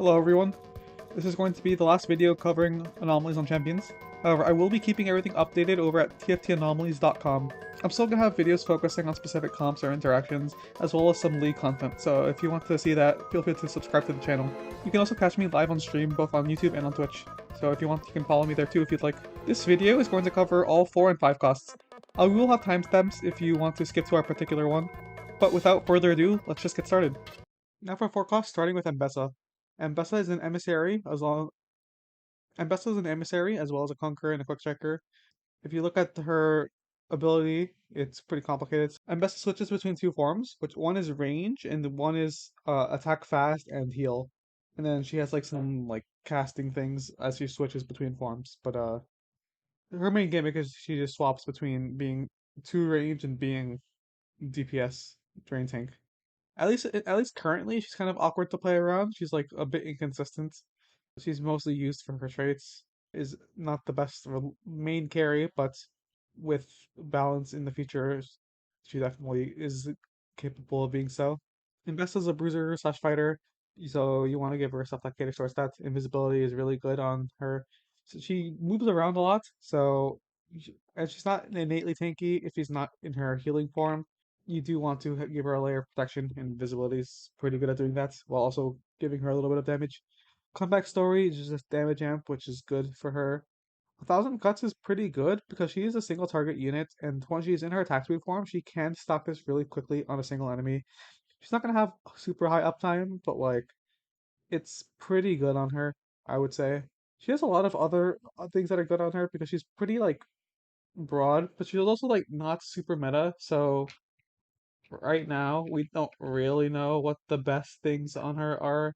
Hello everyone. This is going to be the last video covering anomalies on champions. However, I will be keeping everything updated over at tftanomalies.com. I'm still gonna have videos focusing on specific comps or interactions, as well as some league content, so if you want to see that, feel free to subscribe to the channel. You can also catch me live on stream, both on YouTube and on Twitch, so if you want, you can follow me there too if you'd like. This video is going to cover all 4 and 5 costs. We will have timestamps if you want to skip to our particular one, but without further ado, let's just get started. Now for 4 costs, starting with Ambessa. Ambessa is an emissary as well as a conqueror and a quick striker. If you look at her ability, it's pretty complicated. Ambessa switches between 2 forms, which one is range and one is attack fast and heal. And then she has like some like casting things as she switches between forms. But her main gimmick is she just swaps between being 2 range and being DPS drain tank. At least currently, she's kind of awkward to play around. She's like a bit inconsistent. She's mostly used for her traits. Is not the best main carry, but with balance in the future, she definitely is capable of being so. Invest as a bruiser slash fighter, so you want to give her stuff like Kater Sword stats. Invisibility is really good on her. So she moves around a lot, and she's not innately tanky if she's not in her healing form. You do want to give her a layer of protection, and invisibility is pretty good at doing that, while also giving her a little bit of damage. Comeback story is just damage amp, which is good for her. 1,000 cuts is pretty good because she is a single target unit, and when she's in her attack speed form, she can stock this really quickly on a single enemy. She's not gonna have super high uptime, but like it's pretty good on her, I would say. She has a lot of other things that are good on her because she's pretty like broad, but she's also like not super meta. So right now we don't really know what the best things on her are.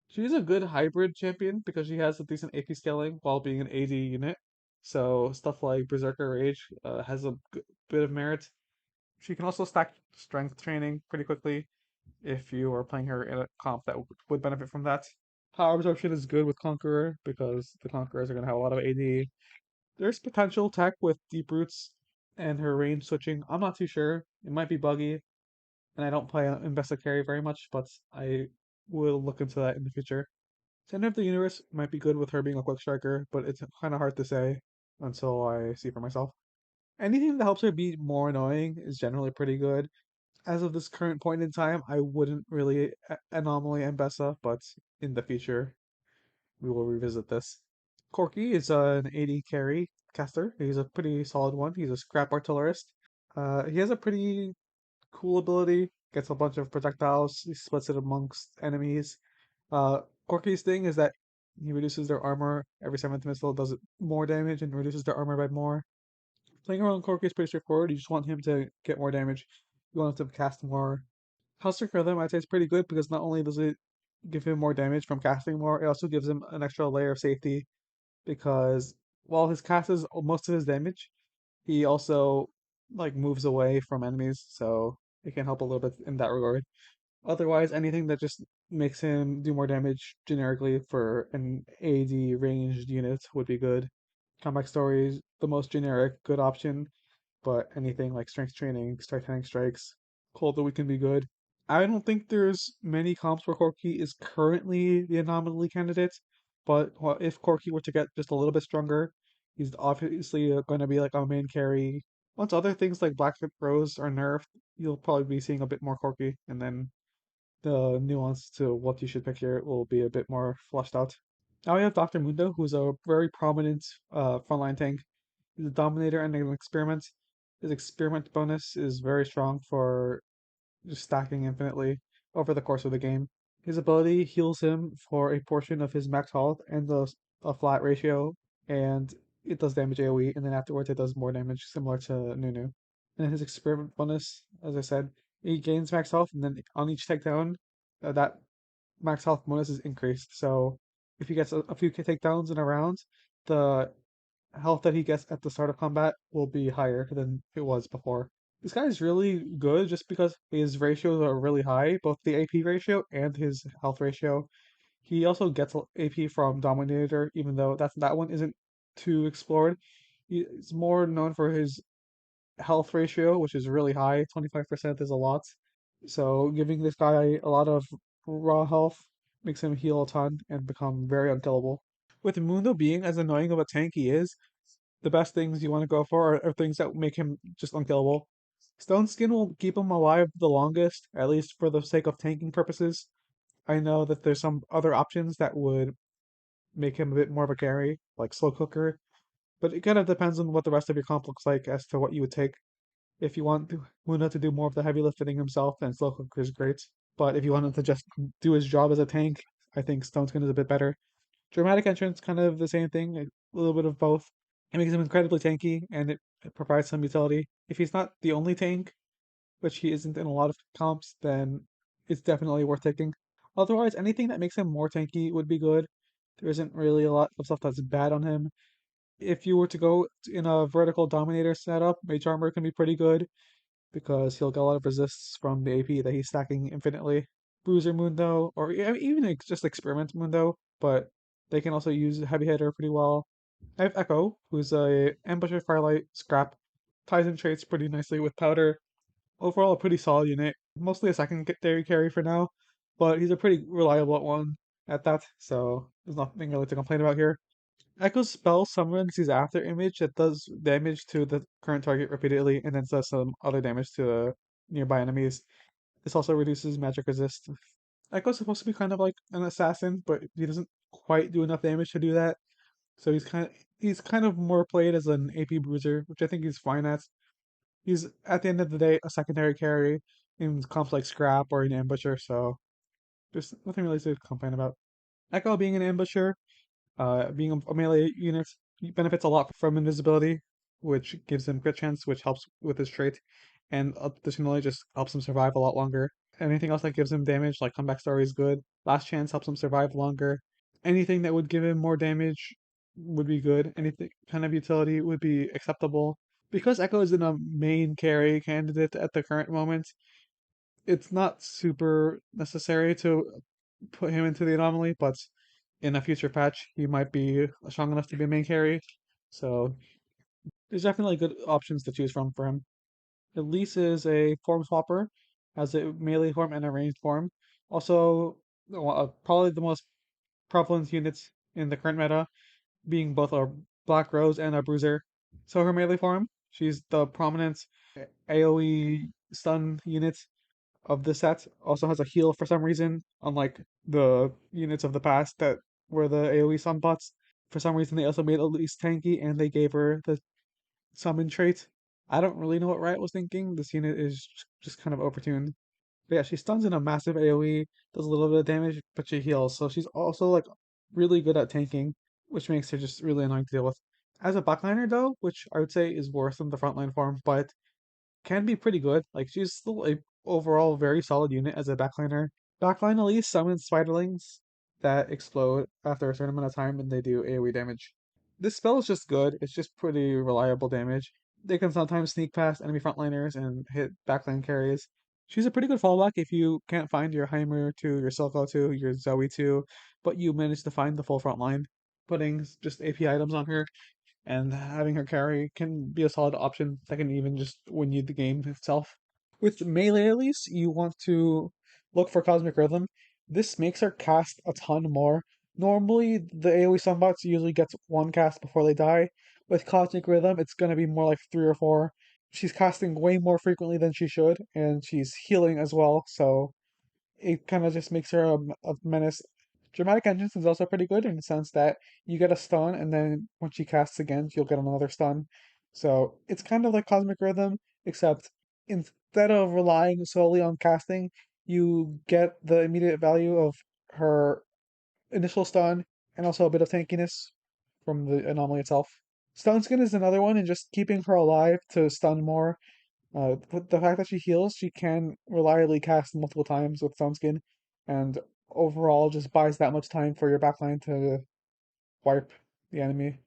She's a good hybrid champion because she has a decent AP scaling while being an AD unit. So stuff like Berserker Rage has a bit of merit. She can also stack strength training pretty quickly if you are playing her in a comp that would benefit from that. Power absorption is good with Conqueror because the Conquerors are going to have a lot of AD. There's potential tech with Deep Roots and her range switching. I'm not too sure. It might be buggy, and I don't play Ambessa carry very much, but I will look into that in the future. Center of the Universe might be good with her being a quick striker, but it's kind of hard to say until I see for myself. Anything that helps her be more annoying is generally pretty good. As of this current point in time, I wouldn't really Anomaly Ambessa, but in the future, we will revisit this. Corki is an AD carry caster. He's a pretty solid one. He's a scrap artillerist. He has a pretty cool ability. Gets a bunch of projectiles. He splits it amongst enemies. Uh, Corki's thing is that he reduces their armor. Every 7th missile does more damage and reduces their armor by more. Playing around Corki is pretty straightforward. You just want him to get more damage. You want him to cast more. House Rhythm, I'd say, is pretty good because not only does it give him more damage from casting more, it also gives him an extra layer of safety because while his cast is most of his damage, he also like moves away from enemies, so it can help a little bit in that regard. Otherwise, anything that just makes him do more damage generically for an AD ranged unit would be good. Comeback Story is the most generic good option, but anything like Strength Training, Strike Tank Strikes, Cold the Weak can be good. I don't think there's many comps where Corki is currently the anomaly candidate, but if Corki were to get just a little bit stronger, he's obviously going to be like a main carry. Once other things like Black Rose are nerfed, you'll probably be seeing a bit more Corki, and then the nuance to what you should pick here will be a bit more fleshed out. Now we have Dr. Mundo, who's a very prominent frontline tank. He's a dominator and an experiment. His experiment bonus is very strong for just stacking infinitely over the course of the game. His ability heals him for a portion of his max health and a flat ratio, and it does damage AoE, and then afterwards it does more damage, similar to Nunu. And his experiment bonus, as I said, he gains max health, and then on each takedown, that max health bonus is increased. So if he gets a few takedowns in a round, the health that he gets at the start of combat will be higher than it was before. This guy is really good just because his ratios are really high, both the AP ratio and his health ratio. He also gets AP from Dominator, even though that one isn't too explored. He's more known for his health ratio, which is really high. 25% is a lot. So giving this guy a lot of raw health makes him heal a ton and become very unkillable. With Mundo being as annoying of a tank he is, the best things you want to go for are things that make him just unkillable. Stone Skin will keep him alive the longest, at least for the sake of tanking purposes. I know that there's some other options that would make him a bit more of a carry, like Slow Cooker, but it kind of depends on what the rest of your comp looks like as to what you would take. If you want Luna to do more of the heavy lifting himself, then Slow Cooker is great. But if you want him to just do his job as a tank, I think Stone Skin is a bit better. Dramatic Entrance, kind of the same thing, a little bit of both. It makes him incredibly tanky, and it provides some utility. If he's not the only tank, which he isn't in a lot of comps, then it's definitely worth taking. Otherwise, anything that makes him more tanky would be good. There isn't really a lot of stuff that's bad on him. If you were to go in a vertical dominator setup, Mage Armor can be pretty good because he'll get a lot of resists from the AP that he's stacking infinitely. Bruiser Mundo, or even just Experiment Mundo, but they can also use Heavy Hitter pretty well. I have Ekko, who's a Ambusher Firelight Scrap, ties in traits pretty nicely with Powder. Overall, a pretty solid unit. Mostly a secondary carry for now, but he's a pretty reliable one at that, so there's nothing really to complain about here. Echo's spell summons his after image that does damage to the current target repeatedly and then does some other damage to nearby enemies. This also reduces magic resist. Echo's supposed to be kind of like an assassin, but he doesn't quite do enough damage to do that. So he's kind of more played as an AP bruiser, which I think he's fine at. He's at the end of the day a secondary carry in comps like Scrap or an Ambusher, so there's nothing really to complain about. Echo being an Ambusher, being a melee unit, he benefits a lot from invisibility, which gives him crit chance, which helps with his trait, and additionally just helps him survive a lot longer. Anything else that gives him damage, like Comeback Story, is good. Last Chance helps him survive longer. Anything that would give him more damage would be good. Anything kind of utility would be acceptable. Because Echo isn't a main carry candidate at the current moment, it's not super necessary to put him into the anomaly, but in a future patch, he might be strong enough to be a main carry. So there's definitely good options to choose from for him. Elise is a form swapper, has a melee form and a ranged form. Also, probably the most prevalent units in the current meta, being both a Black Rose and a Bruiser. So her melee form, she's the prominent AoE stun unit of the set. Also has a heal for some reason, unlike the units of the past that were the AoE stun bots. For some reason, they also made Elise tanky and they gave her the summon trait. I don't really know what Riot was thinking. This unit is just kind of overtuned. But yeah, she stuns in a massive AoE, does a little bit of damage, but she heals. So she's also like really good at tanking, which makes her just really annoying to deal with. As a backliner though, which I would say is worse than the frontline form, but can be pretty good. Like she's still a overall very solid unit as a backliner. Backline Elise summons spiderlings that explode after a certain amount of time and they do AoE damage. This spell is just good. It's just pretty reliable damage. They can sometimes sneak past enemy frontliners and hit backline carries. She's a pretty good fallback if you can't find your Heimer to your Silco to your Zoe to, but you manage to find the full front line. Putting just AP items on her and having her carry can be a solid option that can even just win you the game itself. With melee at least, you want to look for Cosmic Rhythm. This makes her cast a ton more. Normally, the AoE sunbots usually gets one cast before they die. With Cosmic Rhythm, it's going to be more like three or four. She's casting way more frequently than she should, and she's healing as well, so it kind of just makes her a menace. Dramatic Entrance is also pretty good in the sense that you get a stun, and then when she casts again, you'll get another stun. So it's kind of like Cosmic Rhythm, except instead of relying solely on casting, you get the immediate value of her initial stun and also a bit of tankiness from the anomaly itself. Stun Skin is another one, and just keeping her alive to stun more with the fact that she heals, she can reliably cast multiple times with Sunskin, and overall just buys that much time for your backline to wipe the enemy.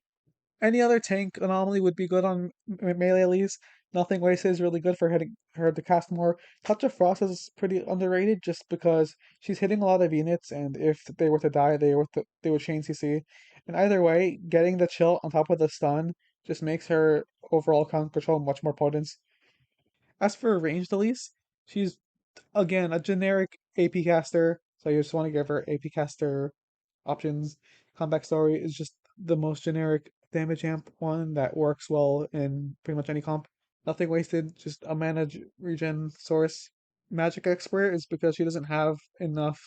Any other tank anomaly would be good on melee at least. Nothing Wasted is really good for hitting her to cast more. Touch of Frost is pretty underrated just because she's hitting a lot of units, and if they were to die, they would chain CC. And either way, getting the chill on top of the stun just makes her overall count control much more potent. As for ranged Elise, she's again a generic AP caster. So you just want to give her AP caster options. Comeback Story is just the most generic damage amp one that works well in pretty much any comp. Nothing wasted, just a mana regen source. Magic Expert is because she doesn't have enough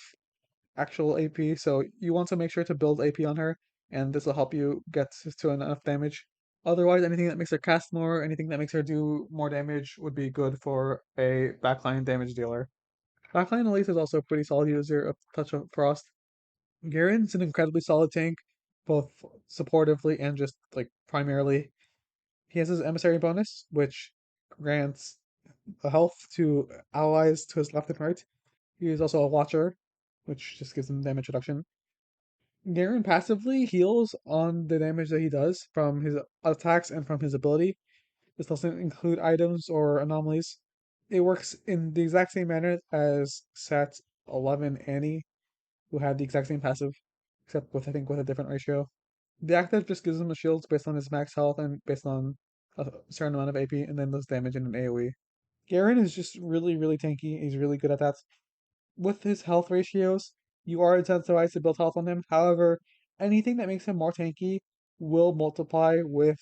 actual AP, so you want to make sure to build AP on her, and this will help you get to enough damage. Otherwise, anything that makes her cast more, anything that makes her do more damage would be good for a backline damage dealer. Backline Elise is also a pretty solid user of Touch of Frost. Garen's an incredibly solid tank, both supportively and just like primarily. He has his emissary bonus, which grants a health to allies to his left and right. He is also a watcher, which just gives him damage reduction. Garen passively heals on the damage that he does from his attacks and from his ability. This doesn't include items or anomalies. It works in the exact same manner as set 11 Annie, who had the exact same passive, except with I think with a different ratio. The active just gives him a shield based on his max health and based on a certain amount of AP, and then does damage in an AoE. Garen is just really, really tanky. He's really good at that. With his health ratios, you are incentivized to build health on him. However, anything that makes him more tanky will multiply with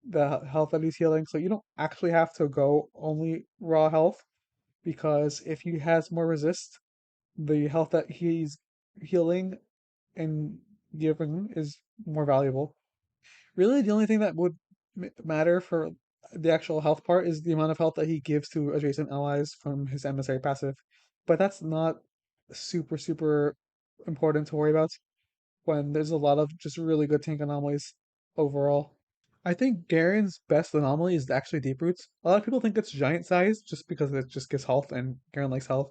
the health that he's healing. So you don't actually have to go only raw health, because if he has more resist, the health that he's healing and giving is more valuable. Really, the only thing that would matter for the actual health part is the amount of health that he gives to adjacent allies from his emissary passive. But that's not super, super important to worry about when there's a lot of just really good tank anomalies overall. I think Garen's best anomaly is actually Deep Roots. A lot of people think it's giant size just because it just gives health and Garen likes health.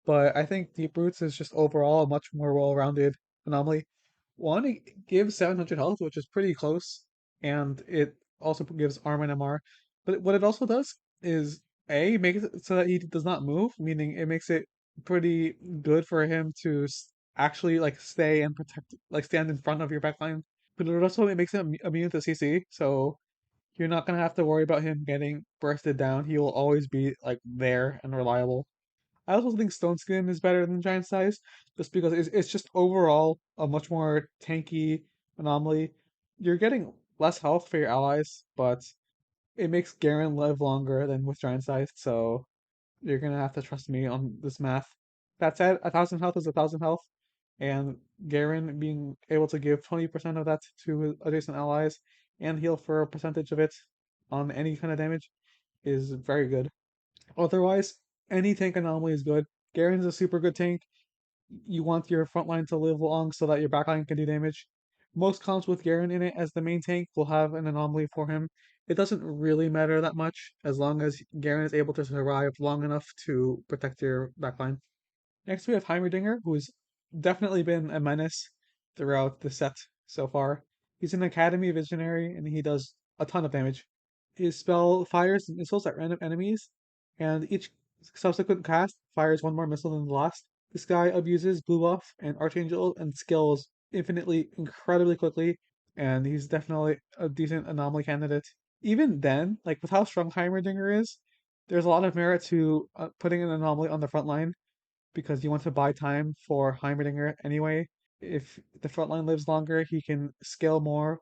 But I think Deep Roots is just overall a much more well-rounded anomaly. One, it gives 700 health, which is pretty close, and it also gives arm and MR. But what it also does is A, makes it so that he does not move, meaning it makes it pretty good for him to actually like stay and protect, like stand in front of your backline. But it also makes him immune to CC, so you're not gonna have to worry about him getting bursted down. He will always be like there and reliable. I also think Stone Skin is better than Giant Size, just because it's just overall a much more tanky anomaly. You're getting less health for your allies, but it makes Garen live longer than with Giant Size, so you're gonna have to trust me on this math. That said, 1,000 health is 1,000 health, and Garen being able to give 20% of that to his adjacent allies and heal for a percentage of it on any kind of damage is very good. Otherwise, any tank anomaly is good. Garen's a super good tank. You want your front line to live long so that your back line can do damage. Most comps with Garen in it as the main tank will have an anomaly for him. It doesn't really matter that much as long as Garen is able to survive long enough to protect your backline. Next, we have Heimerdinger, who's definitely been a menace throughout the set so far. He's an Academy Visionary, and he does a ton of damage. His spell fires missiles at random enemies, and each subsequent cast fires one more missile than the last. This guy abuses Blue Buff and Archangel and skills infinitely, incredibly quickly, and he's definitely a decent anomaly candidate. Even then, like with how strong Heimerdinger is, there's a lot of merit to putting an anomaly on the front line because you want to buy time for Heimerdinger anyway. If the front line lives longer, he can scale more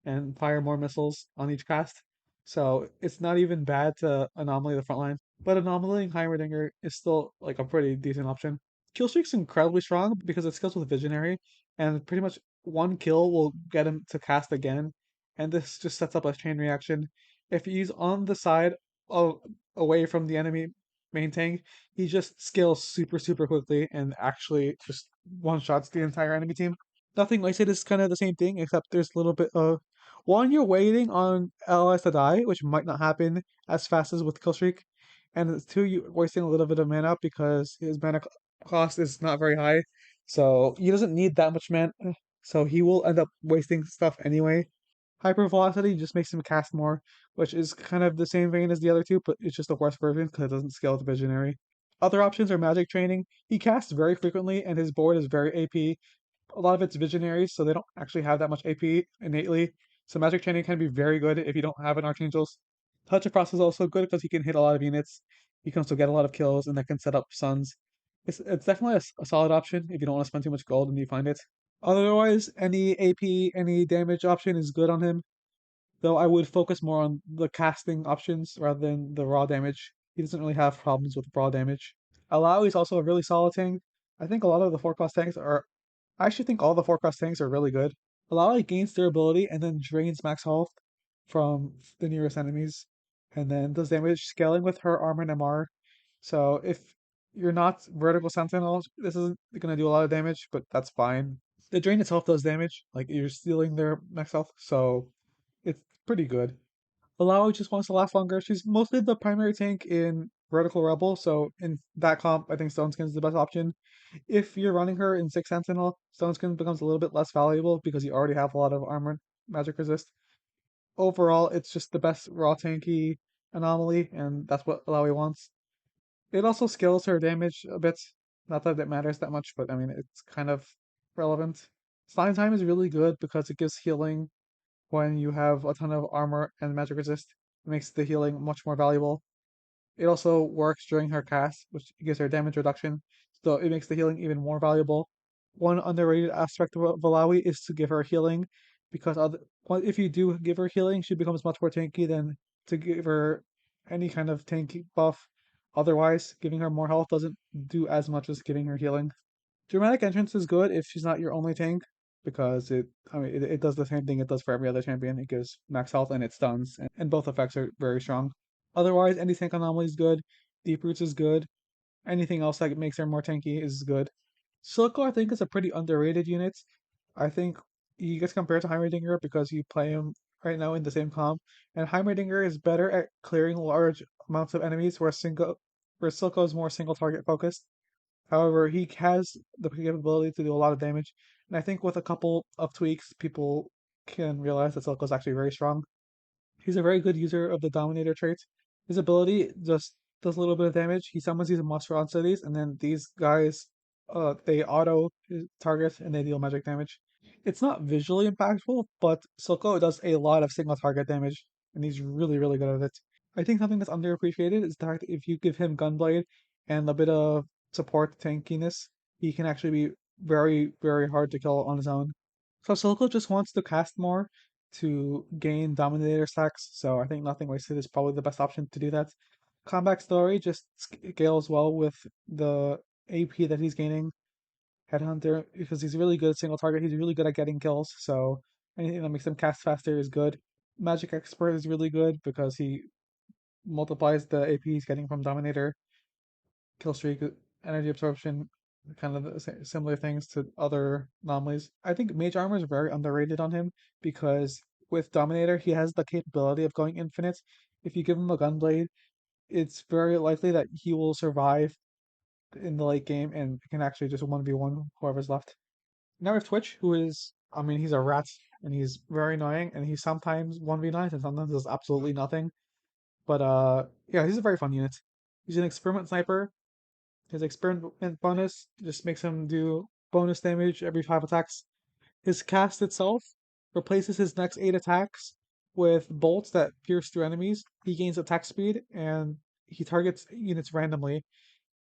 and fire more missiles on each cast. So it's not even bad to anomaly the front line. But anomalying Heimerdinger is still like a pretty decent option. Killstreak's incredibly strong because it scales with Visionary, and pretty much one kill will get him to cast again, and this just sets up a chain reaction. If he's on the side of away from the enemy main tank, he just scales super super quickly and actually just one shots the entire enemy team. Nothing wasted is kind of the same thing, except there's a little bit of one, you're waiting on allies to die, which might not happen as fast as with Killstreak, and two, you're wasting a little bit of mana because his mana cost is not very high, so he doesn't need that much mana, so he will end up wasting stuff anyway. Hypervelocity just makes him cast more, which is kind of the same vein as the other two, but it's just a worse version because it doesn't scale with Visionary. Other options are Magic Training. He casts very frequently, and his board is very AP. A lot of it's visionaries, so they don't actually have that much AP innately. So magic training can be very good if you don't have an Archangels. Touch of Frost is also good because he can hit a lot of units. He can also get a lot of kills, and that can set up suns. It's definitely a solid option if you don't want to spend too much gold and you find it. Otherwise, any AP, any damage option is good on him. Though I would focus more on the casting options rather than the raw damage. He doesn't really have problems with raw damage. Illaoi is also a really solid tank. I think a lot of the 4-cost tanks are. I actually think all the 4-cost tanks are really good. Illaoi gains durability and then drains max health from the nearest enemies, and then does damage scaling with her armor and MR. So if you're not vertical sentinel, this isn't gonna do a lot of damage, but that's fine. The drain itself does damage, like you're stealing their max health, so it's pretty good. Illaoi just wants to last longer. She's mostly the primary tank in Vertical Rebel, so in that comp, I think Stone Skin is the best option. If you're running her in 6 Sentinel, Stone Skin becomes a little bit less valuable because you already have a lot of armor magic resist. Overall, it's just the best raw tanky anomaly, and that's what Illaoi wants. It also scales her damage a bit. Not that it matters that much, but I mean, it's kind of relevant. Slime Time is really good because it gives healing when you have a ton of armor and magic resist. It makes the healing much more valuable. It also works during her cast, which gives her damage reduction, so it makes the healing even more valuable. One underrated aspect of Illaoi is to give her healing, because if you do give her healing, she becomes much more tanky than to give her any kind of tanky buff. Otherwise, giving her more health doesn't do as much as giving her healing. Dramatic Entrance is good if she's not your only tank, because it does the same thing it does for every other champion. It gives max health and it stuns, and both effects are very strong. Otherwise, any tank anomaly is good. Deep Roots is good. Anything else that makes her more tanky is good. Silco, I think, is a pretty underrated unit. I think he gets compared to Heimerdinger because you play him right now in the same comp, and Heimerdinger is better at clearing large amounts of enemies, where Silco is more single target focused. However, he has the capability to do a lot of damage, and I think with a couple of tweaks, people can realize that Silco is actually very strong. He's a very good user of the Dominator trait. His ability just does a little bit of damage. He summons these monster on cities, and then these guys, they auto his target and they deal magic damage. It's not visually impactful, but Silco does a lot of single target damage, and he's really, really good at it. I think something that's underappreciated is the fact that if you give him Gunblade and a bit of support tankiness, he can actually be very, very hard to kill on his own. So Silco just wants to cast more to gain Dominator stacks, so I think Nothing Wasted is probably the best option to do that. Combat Story just scales well with the AP that he's gaining. Headhunter, because he's really good at single target, he's really good at getting kills, so anything that makes him cast faster is good. Magic Expert is really good because he multiplies the AP he's getting from Dominator. Kill streak, energy absorption, kind of the similar things to other anomalies. I think Mage Armor is very underrated on him because with Dominator, he has the capability of going infinite. If you give him a Gunblade, it's very likely that he will survive in the late game and can actually just 1v1 whoever's left. Now we have Twitch, who is, I mean, he's a rat and he's very annoying and he sometimes 1v9s and sometimes does absolutely nothing. But yeah, he's a very fun unit. He's an experiment sniper. His experiment bonus just makes him do bonus damage every 5 attacks. His cast itself replaces his next 8 attacks with bolts that pierce through enemies. He gains attack speed and he targets units randomly.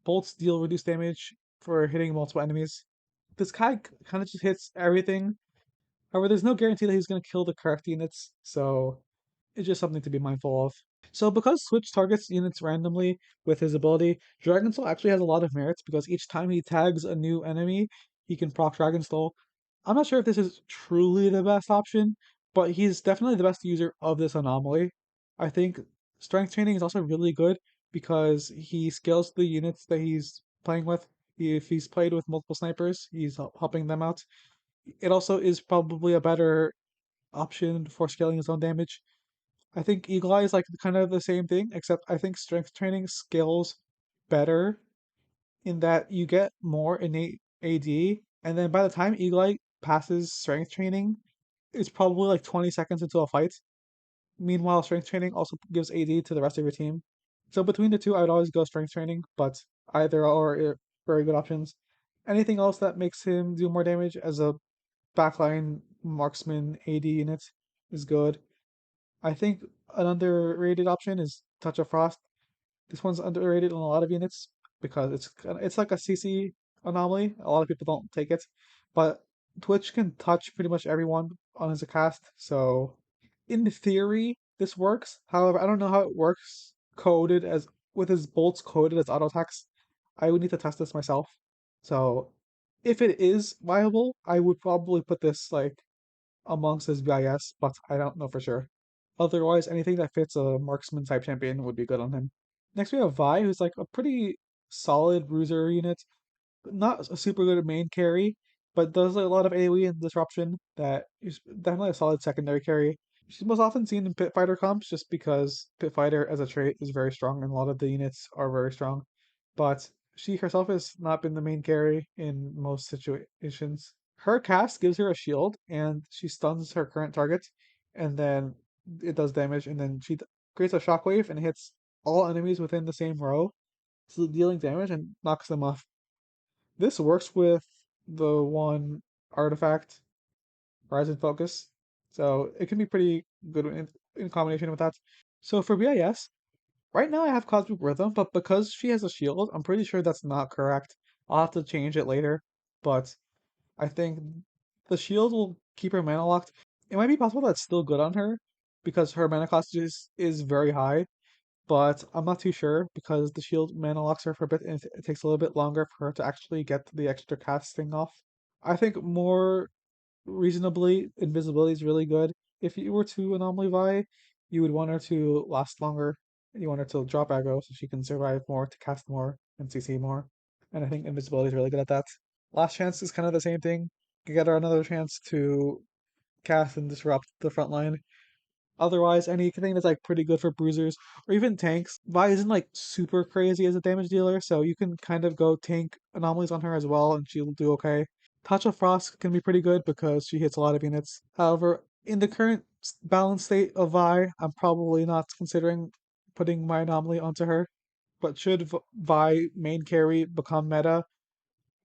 Bolts deal reduced damage for hitting multiple enemies. This guy kind of just hits everything. However, there's no guarantee that he's going to kill the correct units, so it's just something to be mindful of. So because Switch targets units randomly with his ability, Dragon Soul actually has a lot of merits because each time he tags a new enemy, he can proc Dragon Soul. I'm not sure if this is truly the best option, but he's definitely the best user of this anomaly. I think strength training is also really good because he scales the units that he's playing with. If he's played with multiple snipers, he's helping them out. It also is probably a better option for scaling his own damage. I think Eagle Eye is like kind of the same thing, except I think strength training scales better in that you get more innate AD, and then by the time Eagle Eye passes strength training, it's probably like 20 seconds into a fight. Meanwhile, strength training also gives AD to the rest of your team. So between the two, I would always go strength training, but either are very good options. Anything else that makes him do more damage as a backline marksman AD unit is good. I think an underrated option is Touch of Frost. This one's underrated on a lot of units. because it's like a CC anomaly. A lot of people don't take it, but Twitch can touch pretty much everyone on his cast. So in theory, this works. However, I don't know how it works coded as with his bolts coded as auto attacks. I would need to test this myself. So if it is viable, I would probably put this like amongst his BIS, but I don't know for sure. Otherwise, anything that fits a marksman type champion would be good on him. Next, we have Vi, who's like a pretty solid bruiser unit. Not a super good main carry, but does a lot of AoE and disruption that is definitely a solid secondary carry. She's most often seen in Pit Fighter comps just because Pit Fighter as a trait is very strong and a lot of the units are very strong. But she herself has not been the main carry in most situations. Her cast gives her a shield and she stuns her current target, and then it does damage, and then she creates a shockwave and hits all enemies within the same row, so dealing damage and knocks them off. This works with the one artifact, Horizon Focus, so it can be pretty good in combination with that. So for BIS, right now I have Cosmic Rhythm, but because she has a shield, I'm pretty sure that's not correct. I'll have to change it later, but I think the shield will keep her mana locked. It might be possible that's still good on her because her mana cost is very high, but I'm not too sure because the shield mana locks her for a bit and it takes a little bit longer for her to actually get the extra casting off. I think more reasonably, invisibility is really good. If you were to Anomaly Vi, you would want her to last longer. You want her to drop aggro so she can survive more, to cast more, and CC more. And I think invisibility is really good at that. Last chance is kind of the same thing. You get her another chance to cast and disrupt the front line. Otherwise, anything that's like pretty good for bruisers or even tanks. Vi isn't like super crazy as a damage dealer, so you can kind of go tank anomalies on her as well, and she'll do okay. Touch of Frost can be pretty good because she hits a lot of units. However, in the current balance state of Vi, I'm probably not considering putting my anomaly onto her. But should Vi main carry become meta,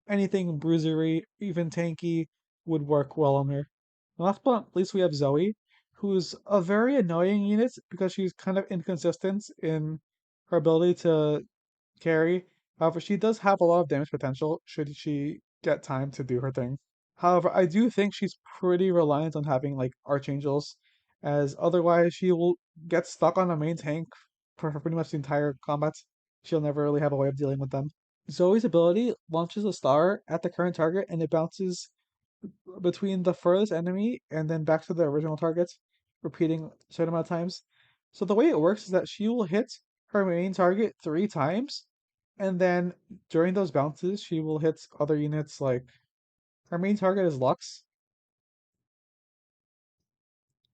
anything bruisery, even tanky, would work well on her. Last but not least, we have Zoe, who's a very annoying unit because she's kind of inconsistent in her ability to carry. However, she does have a lot of damage potential should she get time to do her thing. However, I do think she's pretty reliant on having like archangels, as otherwise she will get stuck on a main tank for pretty much the entire combat. She'll never really have a way of dealing with them. Zoe's ability launches a star at the current target and it bounces between the furthest enemy and then back to the original target, repeating a certain amount of times. So the way it works is that she will hit her main target 3 times, and then during those bounces, she will hit other units like her main target is Lux.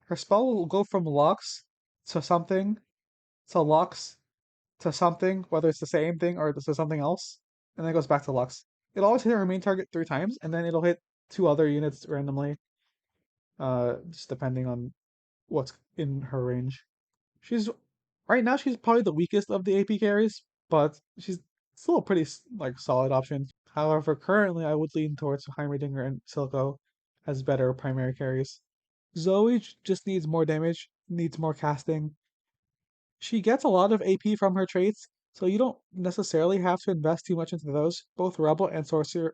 Her spell will go from Lux to something to Lux to something, whether it's the same thing or this is something else, and then it goes back to Lux. It'll always hit her main target 3 times, and then it'll hit 2 other units randomly, just depending on what's in her range. She's right now she's probably the weakest of the AP carries, but she's still a pretty like solid option. However, currently I would lean towards Heimerdinger and Silco as better primary carries. Zoe just needs more damage, needs more casting. She gets a lot of AP from her traits, so you don't necessarily have to invest too much into those. Both Rebel and Sorcerer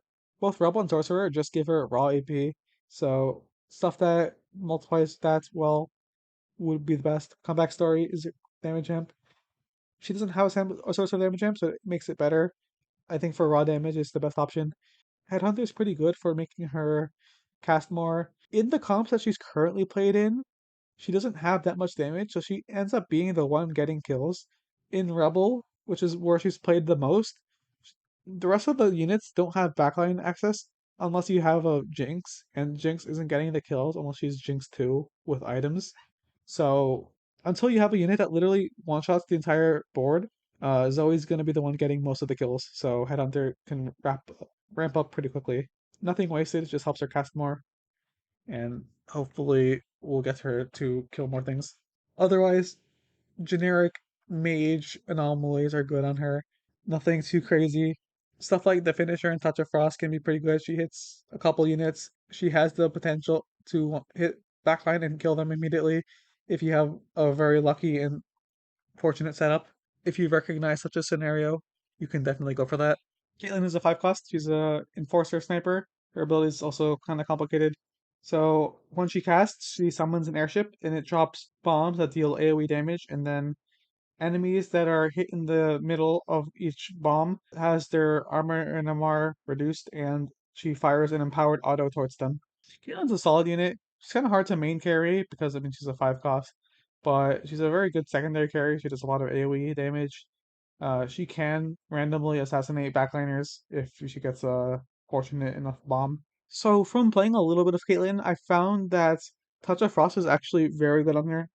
just give her raw AP, so stuff that multiplies stats well would be the best. Comeback Story is a damage amp. She doesn't have a Sorcerer damage amp, so it makes it better. I think for raw damage is the best option. Headhunter is pretty good for making her cast more. In the comps that she's currently played in, she doesn't have that much damage, so she ends up being the one getting kills. In Rebel, which is where she's played the most, the rest of the units don't have backline access unless you have a Jinx, and Jinx isn't getting the kills unless she's Jinx 2 with items. So until you have a unit that literally one-shots the entire board, Zoe's gonna be the one getting most of the kills, so Headhunter can ramp up pretty quickly. Nothing wasted, just helps her cast more, and hopefully we'll get her to kill more things. Otherwise, generic mage anomalies are good on her. Nothing too crazy. Stuff like the finisher and touch of frost can be pretty good. She hits a couple units. She has the potential to hit backline and kill them immediately if you have a very lucky and fortunate setup. If you recognize such a scenario, you can definitely go for that. Caitlyn is a 5 cost. She's a Enforcer Sniper. Her ability is also kind of complicated. So when she casts, she summons an airship and it drops bombs that deal AoE damage, and then enemies that are hit in the middle of each bomb has their armor and MR reduced, and she fires an empowered auto towards them. Caitlyn's a solid unit. She's kind of hard to main carry because I mean she's a 5 cost, but she's a very good secondary carry. She does a lot of AoE damage. She can randomly assassinate backliners if she gets a fortunate enough bomb. So from playing a little bit of Caitlyn, I found that Touch of Frost is actually very good on her.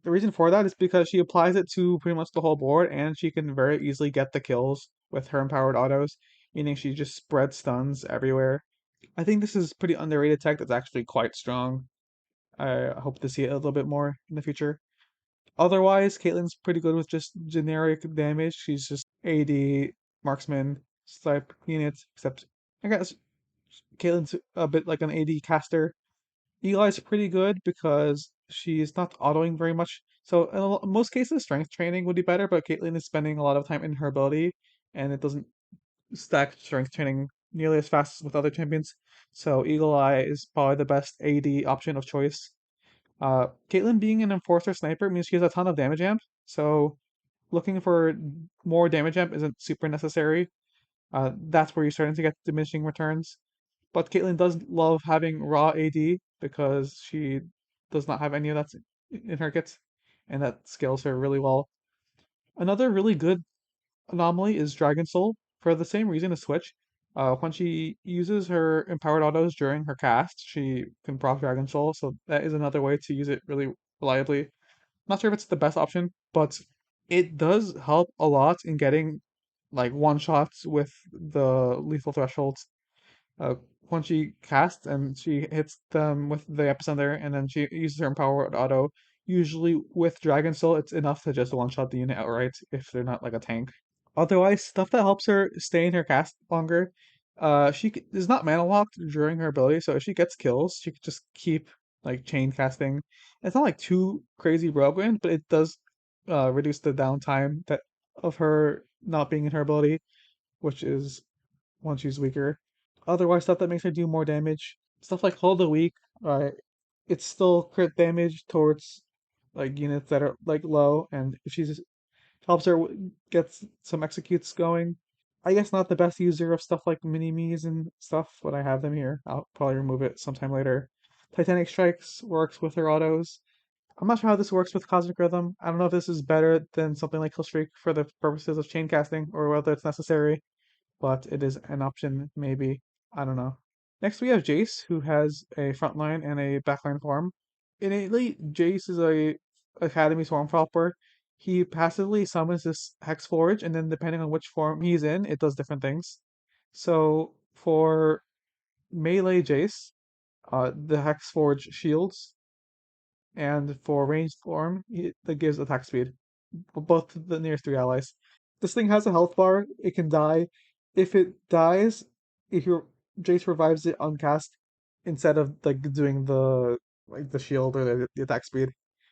The reason for that is because she applies it to pretty much the whole board, and she can very easily get the kills with her empowered autos, meaning she just spreads stuns everywhere. I think this is pretty underrated tech that's actually quite strong. I hope to see it a little bit more in the future. Otherwise, Caitlyn's pretty good with just generic damage. She's just AD, marksman, type unit, except I guess Caitlyn's a bit like an AD caster. Eli's pretty good because she's not autoing very much. So in most cases, strength training would be better, but Caitlyn is spending a lot of time in her ability, and it doesn't stack strength training nearly as fast as with other champions. So Eagle Eye is probably the best AD option of choice. Caitlyn being an enforcer sniper means she has a ton of damage amp, so looking for more damage amp isn't super necessary. That's where you're starting to get diminishing returns. But Caitlyn does love having raw AD because she does not have any of that in her kits, and that scales her really well. Another really good anomaly is Dragon Soul for the same reason as Switch. When she uses her empowered autos during her cast, she can proc Dragon Soul, so that is another way to use it really reliably. Not sure if it's the best option, but it does help a lot in getting like one shots with the lethal thresholds. Uh, when she casts and she hits them with the epicenter, and then she uses her empowered auto. Usually with Dragon Soul, it's enough to just one shot the unit outright if they're not like a tank. Otherwise, stuff that helps her stay in her cast longer. Is not mana locked during her ability, so if she gets kills, she can just keep like chain casting. It's not like too crazy broken, but it does reduce the downtime that of her not being in her ability, which is when she's weaker. Otherwise, stuff that makes her do more damage, stuff like Hold the Weak, it's still crit damage towards like units that are like low, and if she just helps her get some executes going. I guess not the best user of stuff like mini me's and stuff, but I have them here. I'll probably remove it sometime later. Titanic Strikes works with her autos. I'm not sure how this works with Cosmic Rhythm. I don't know if this is better than something like Killstreak for the purposes of chain casting or whether it's necessary, but it is an option, maybe. I don't know. Next, we have Jayce, who has a frontline and a backline form. Innately, Jayce is a Academy Swarmfalper. He passively summons this Hexforge, and then depending on which form he's in, it does different things. So for melee Jayce, the Hexforge shields, and for ranged form, that gives attack speed for both the nearest three allies. This thing has a health bar. It can die. If it dies, if your Jace revives it on cast instead of like doing the shield or the attack speed.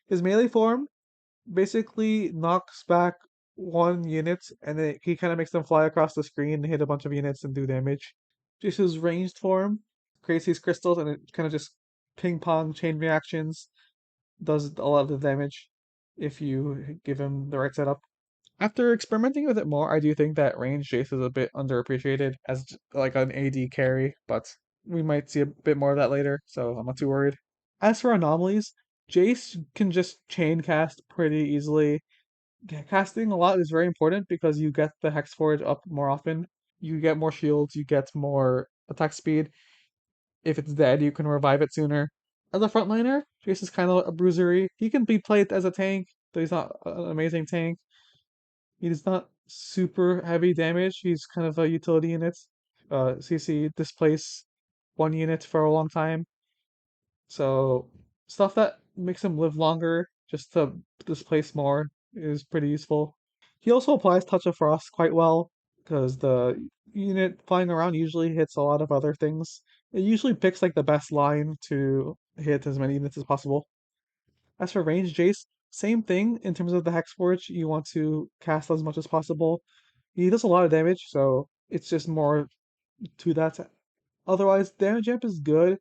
His melee form basically knocks back one unit, and then he kind of makes them fly across the screen and hit a bunch of units and do damage. Jace's ranged form creates these crystals, and it kind of just ping pong chain reactions, does a lot of the damage if you give him the right setup. After experimenting with it more, I do think that range Jayce is a bit underappreciated as like an AD carry, but we might see a bit more of that later, so I'm not too worried. As for anomalies, Jayce can just chain cast pretty easily. Casting a lot is very important because you get the Hex Forge up more often. You get more shields, you get more attack speed. If it's dead, you can revive it sooner. As a frontliner, Jayce is kind of a bruisery. He can be played as a tank, but he's not an amazing tank. He's not super heavy damage. He's kind of a utility unit. CC displace one unit for a long time. So stuff that makes him live longer, just to displace more, is pretty useful. He also applies Touch of Frost quite well, because the unit flying around usually hits a lot of other things. It usually picks like the best line to hit as many units as possible. As for range Jace, same thing in terms of the Hexforge. You want to cast as much as possible. He does a lot of damage, so it's just more to that. Otherwise, damage amp is good.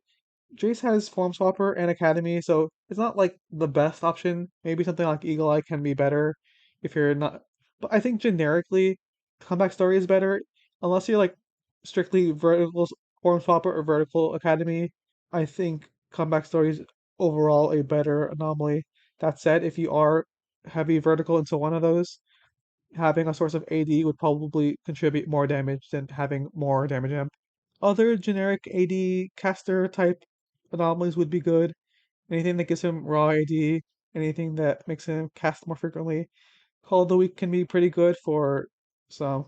Jayce has Form Swapper and Academy, so it's not like the best option. Maybe something like Eagle Eye can be better if you're not. But I think generically, Comeback Story is better unless you're like strictly vertical Form Swapper or vertical Academy. I think Comeback Story is overall a better anomaly. That said, if you are heavy vertical into one of those, having a source of AD would probably contribute more damage than having more damage amp. Other generic AD caster type anomalies would be good. Anything that gives him raw AD, anything that makes him cast more frequently. Call of the Week can be pretty good for some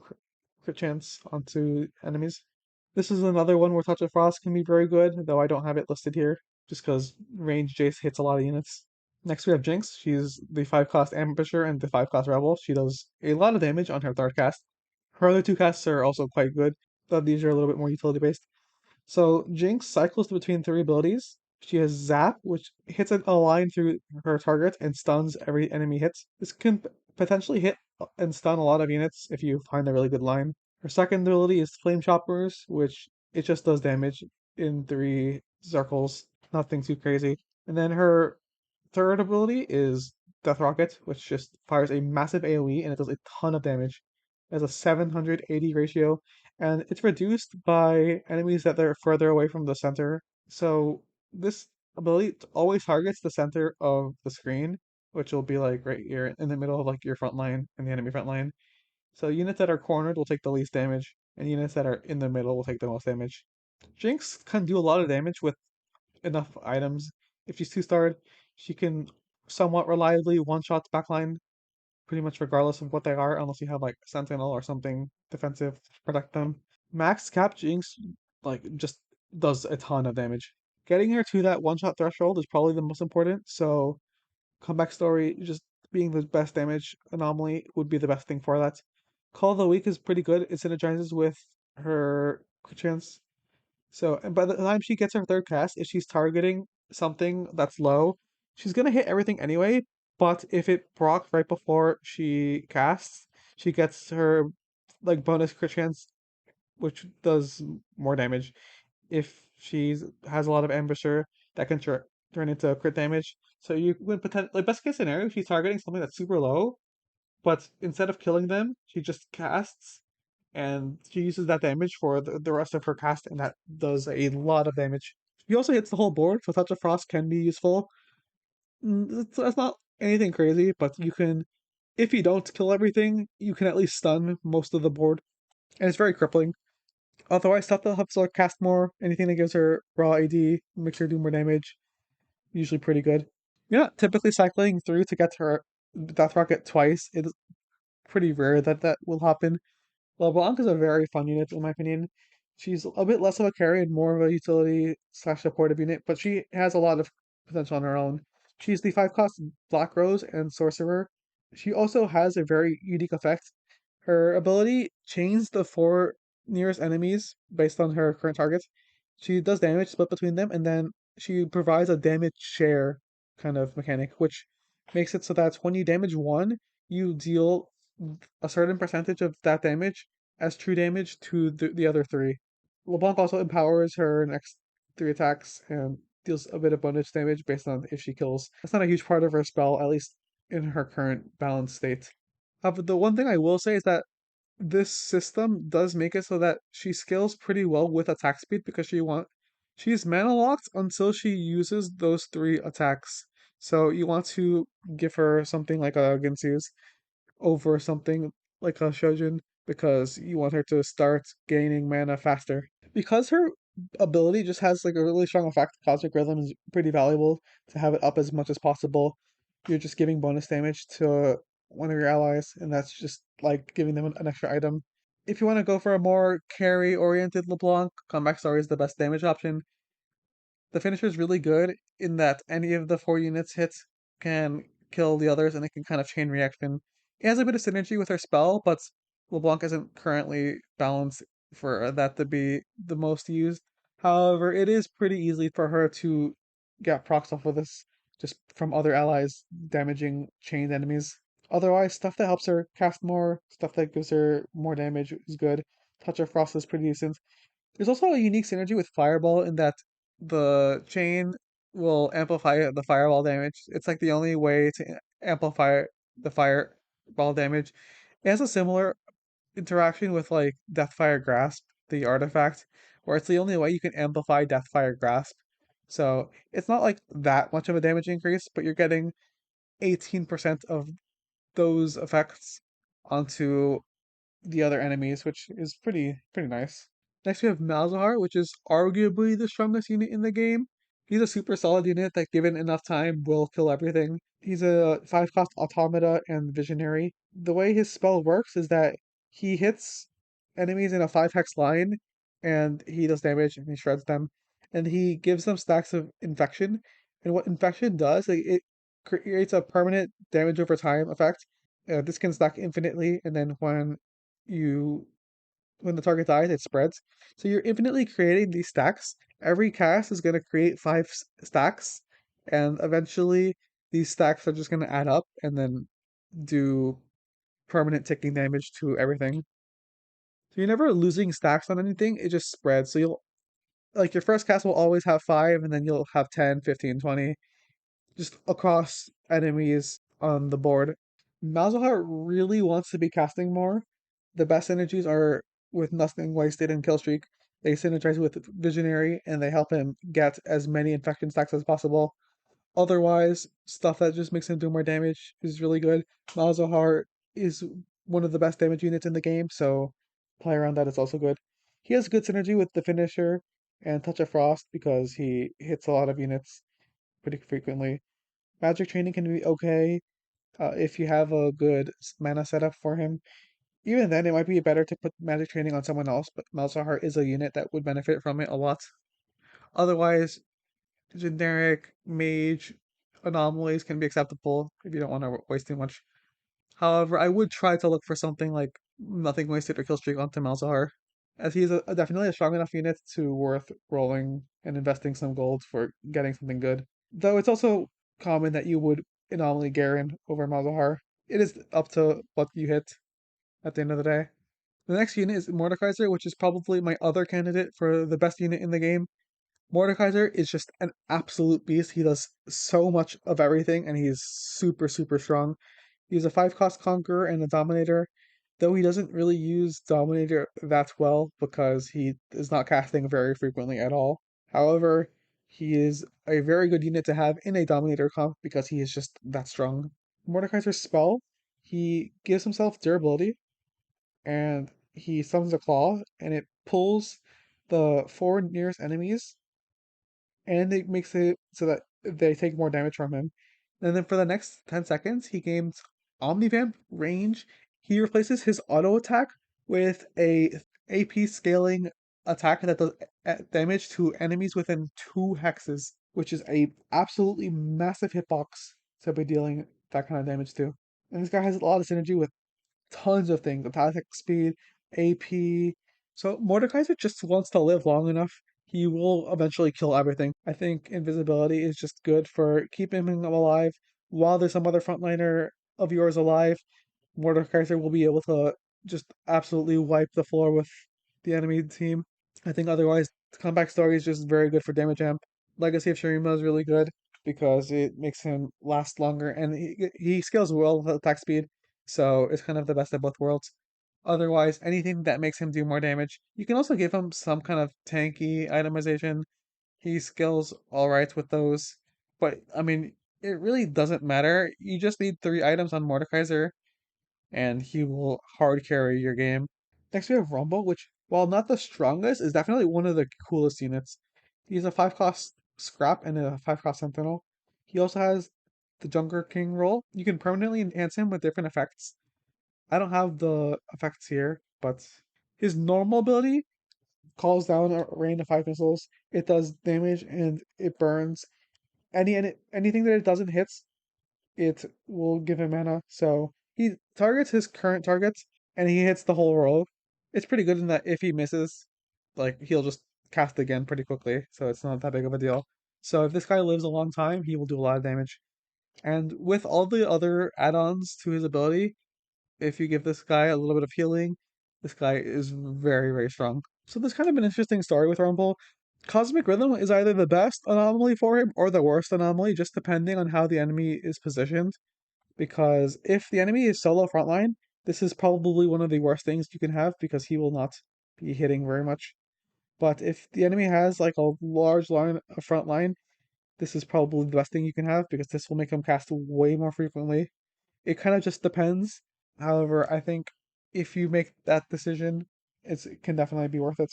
crit chance onto enemies. This is another one where Touch of Frost can be very good, though I don't have it listed here, just because range Jayce hits a lot of units. Next we have Jinx. She's the 5-cost Ambusher and the 5-cost Rebel. She does a lot of damage on her third cast. Her other two casts are also quite good, but these are a little bit more utility based. So Jinx cycles between three abilities. She has Zap, which hits a line through her target and stuns every enemy hits. This can potentially hit and stun a lot of units if you find a really good line. Her second ability is Flame Choppers, which it just does damage in three circles, nothing too crazy. And then her third ability is Death Rocket, which just fires a massive AoE and it does a ton of damage. It has a 780 ratio, and it's reduced by enemies that are further away from the center. So this ability always targets the center of the screen, which will be like right here in the middle of like your front line and the enemy front line. So units that are cornered will take the least damage, and units that are in the middle will take the most damage. Jinx can do a lot of damage with enough items. If she's 2-starred, she can somewhat reliably one-shot the backline, pretty much regardless of what they are, unless you have like Sentinel or something defensive to protect them. Max Cap Jinx like just does a ton of damage. Getting her to that one-shot threshold is probably the most important, so Comeback Story just being the best damage anomaly would be the best thing for that. Call of the Week is pretty good. It synergizes with her crit chance, so, and by the time she gets her third cast, if she's targeting something that's low, she's gonna hit everything anyway. But if it procs right before she casts, she gets her like bonus crit chance, which does more damage. If she has a lot of ambusher, that can turn into crit damage. So you would potentially, like best case scenario, she's targeting something that's super low, but instead of killing them, she just casts and she uses that damage for the rest of her cast, and that does a lot of damage. She also hits the whole board, so Touch of Frost can be useful. That's not anything crazy, but you can, if you don't kill everything, you can at least stun most of the board, and it's very crippling. Otherwise, stuff that helps her cast more, anything that gives her raw AD, makes her do more damage, usually pretty good. You're not typically cycling through to get her Death Rocket twice. It's pretty rare that that will happen. LeBlanc is a very fun unit in my opinion. She's a bit less of a carry and more of a utility slash supportive unit, but she has a lot of potential on her own. She's the 5-cost Black Rose and Sorcerer. She also has a very unique effect. Her ability chains the 4 nearest enemies based on her current targets. She does damage split between them, and then she provides a damage share kind of mechanic, which makes it so that when you damage one, you deal a certain percentage of that damage as true damage to the other 3. LeBlanc also empowers her next 3 attacks and deals a bit of bonus damage based on if she kills. That's not a huge part of her spell, at least in her current balanced state. But the one thing I will say is that this system does make it so that she scales pretty well with attack speed because she's mana locked until she uses those 3 attacks. So you want to give her something like a Ginsu's over something like a Shojin because you want her to start gaining mana faster. Because her ability just has like a really strong effect, Cosmic Rhythm is pretty valuable to have it up as much as possible. You're just giving bonus damage to one of your allies, and that's just like giving them an extra item. If you want to go for a more carry oriented LeBlanc, Comeback Story is the best damage option. The finisher is really good in that any of the 4 units hit can kill the others and it can kind of chain reaction. It has a bit of synergy with her spell, but LeBlanc isn't currently balanced for that to be the most used. However, it is pretty easy for her to get procs off of this just from other allies damaging chained enemies. Otherwise, stuff that helps her cast more, stuff that gives her more damage is good. Touch of Frost is pretty decent. There's also a unique synergy with Fireball in that the chain will amplify the fireball damage. It's like the only way to amplify the fireball damage. It has a similar interaction with like Deathfire Grasp, the artifact, where it's the only way you can amplify Deathfire Grasp. So it's not like that much of a damage increase, but you're getting 18% of those effects onto the other enemies, which is pretty nice. Next we have Malzahar, which is arguably the strongest unit in the game. He's a super solid unit that given enough time will kill everything. He's a 5 cost automata and visionary. The way his spell works is that he hits enemies in a 5 hex line and he does damage and he shreds them. And he gives them stacks of infection. And what infection does, like, it creates a permanent damage over time effect. This can stack infinitely, and then you when the target dies, it spreads. So you're infinitely creating these stacks. Every cast is going to create five stacks, and eventually these stacks are just going to add up and then do permanent ticking damage to everything. So you're never losing stacks on anything, it just spreads. So you'll, like, your first cast will always have 5, and then you'll have 10, 15, 20, just across enemies on the board. Malzahar really wants to be casting more. The best synergies are with Nothing Wasted and Killstreak. They synergize with Visionary and they help him get as many infection stacks as possible. Otherwise, stuff that just makes him do more damage is really good. Malzahar is one of the best damage units in the game, so play around that is also good. He has good synergy with the finisher and Touch of Frost because he hits a lot of units pretty frequently. Magic training can be okay if you have a good mana setup for him. Even then, it might be better to put magic training on someone else, but Malzahar is a unit that would benefit from it a lot. Otherwise, generic mage anomalies can be acceptable if you don't want to waste too much. However, I would try to look for something like Nothing Wasted or Killstreak onto Malzahar, as he's definitely a strong enough unit to worth rolling and investing some gold for getting something good. Though it's also common that you would anomaly Garen over Malzahar. It is up to what you hit at the end of the day. The next unit is Mordekaiser, which is probably my other candidate for the best unit in the game. Mordekaiser is just an absolute beast. He does so much of everything, and he's super strong. He's a 5 cost Conqueror and a Dominator, though he doesn't really use Dominator that well because he is not casting very frequently at all. However, he is a very good unit to have in a Dominator comp because he is just that strong. Mordekaiser's spell, he gives himself durability, and he summons a claw, and it pulls the 4 nearest enemies, and it makes it so that they take more damage from him. And then for the next 10 seconds, he gains Omnivamp range. He replaces his auto attack with a AP scaling attack that does damage to enemies within 2 hexes, which is a absolutely massive hitbox to be dealing that kind of damage to. And this guy has a lot of synergy with tons of things, attack speed, AP. So Mordekaiser just wants to live long enough. He will eventually kill everything. I think invisibility is just good for keeping him alive. While there's some other frontliner of yours alive, Mordekaiser will be able to just absolutely wipe the floor with the enemy team. I think otherwise, the comeback story is just very good for damage amp. Legacy of Shurima is really good because it makes him last longer, and he scales well with attack speed, so it's kind of the best of both worlds. Otherwise, anything that makes him do more damage. You can also give him some kind of tanky itemization. He scales alright with those, but I mean, it really doesn't matter. You just need 3 items on Mordekaiser, and he will hard carry your game. Next, we have Rumble, which, while not the strongest, is definitely one of the coolest units. He's a 5 cost Scrap and a 5 cost Sentinel. He also has the Junker King role. You can permanently enhance him with different effects. I don't have the effects here, but his normal ability calls down a rain of 5 missiles. It does damage and it burns. Anything that it doesn't hit, it will give him mana. So he targets his current targets and he hits the whole row. It's pretty good in that if he misses, like, he'll just cast again pretty quickly, so it's not that big of a deal. So if this guy lives a long time, he will do a lot of damage. And with all the other add-ons to his ability, if you give this guy a little bit of healing, this guy is very, very strong. So there's kind of an interesting story with Rumble. Cosmic Rhythm is either the best anomaly for him or the worst anomaly, just depending on how the enemy is positioned. Because if the enemy is solo frontline, this is probably one of the worst things you can have because he will not be hitting very much. But if the enemy has like a large line, a front line, this is probably the best thing you can have because this will make him cast way more frequently. It kind of just depends. However, I think if you make that decision, it can definitely be worth it.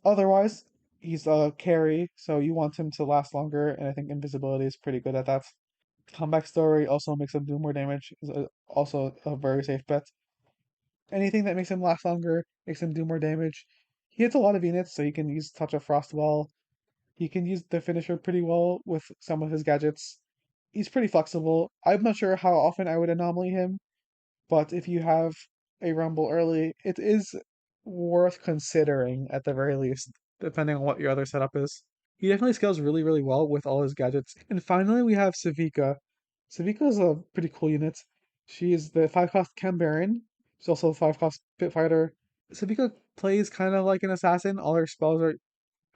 Otherwise, he's a carry, so you want him to last longer, and I think invisibility is pretty good at that. Comeback story also makes him do more damage, is also a very safe bet. Anything that makes him last longer, makes him do more damage. He hits a lot of units, so he can use Touch of Frost well. He can use the finisher pretty well with some of his gadgets. He's pretty flexible. I'm not sure how often I would anomaly him, but if you have a rumble early, it is worth considering at the very least, depending on what your other setup is. He definitely scales really, really well with all his gadgets. And finally, we have Sevika. Sevika is a pretty cool unit. She is the 5 cost Chem Baron. She's also a 5 cost Pit Fighter. Sevika plays kind of like an assassin. All her spells are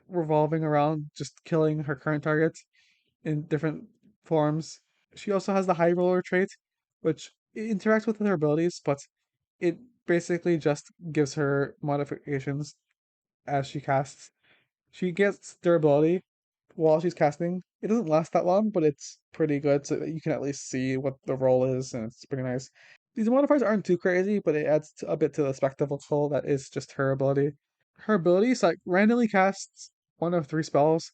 revolving around just killing her current targets in different forms. She also has the High Roller trait, which interacts with her abilities, but it basically just gives her modifications as she casts. She gets durability while she's casting. It doesn't last that long, but it's pretty good so that you can at least see what the role is, and it's pretty nice. These modifiers aren't too crazy, but it adds a bit to the spectacle that is just her ability. Her abilities like randomly casts one of 3 spells.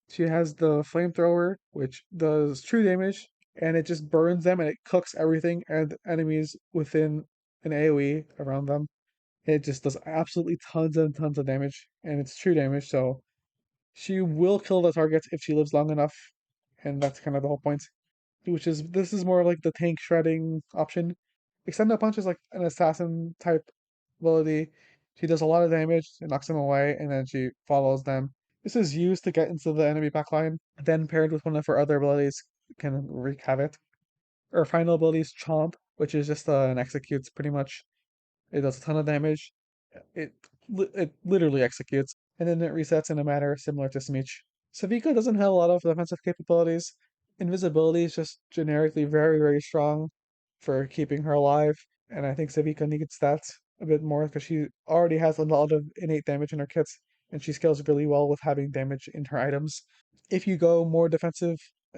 She has the flamethrower, which does true damage, and it just burns them and it cooks everything and enemies within an AoE around them. It just does absolutely tons and tons of damage, and it's true damage, so she will kill the targets if she lives long enough, and that's kind of the whole point. Which is this is more like the tank shredding option. Extendo punch is like an assassin type ability. She does a lot of damage, it knocks them away, and then she follows them. This is used to get into the enemy backline, then paired with one of her other abilities can wreak havoc. Her final ability is Chomp, which is just an executes pretty much. It does a ton of damage. It it literally executes, and then it resets in a manner similar to Smeech. Sevika doesn't have a lot of defensive capabilities. Invisibility is just generically very, very strong for keeping her alive, and I think Sevika needs that a bit more because she already has a lot of innate damage in her kits, and she scales really well with having damage in her items. If you go more defensive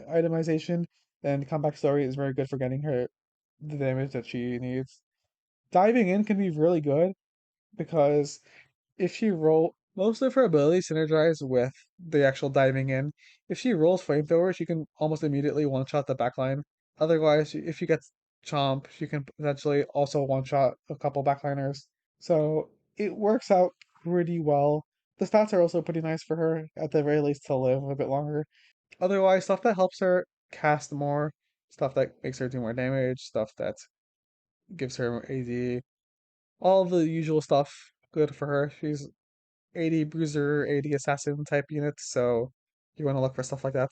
itemization, then Comeback Story is very good for getting her the damage that she needs. Diving in can be really good because if she roll most of her abilities synergize with the actual diving in. If she rolls flamethrower, she can almost immediately one shot the backline. Otherwise, if she gets chomp, she can potentially also one shot a couple backliners. So it works out pretty well. The stats are also pretty nice for her, at the very least to live a bit longer. Otherwise, stuff that helps her cast more, stuff that makes her do more damage, stuff that gives her AD, all the usual stuff good for her. She's 80 bruiser, 80 assassin type unit, so you want to look for stuff like that.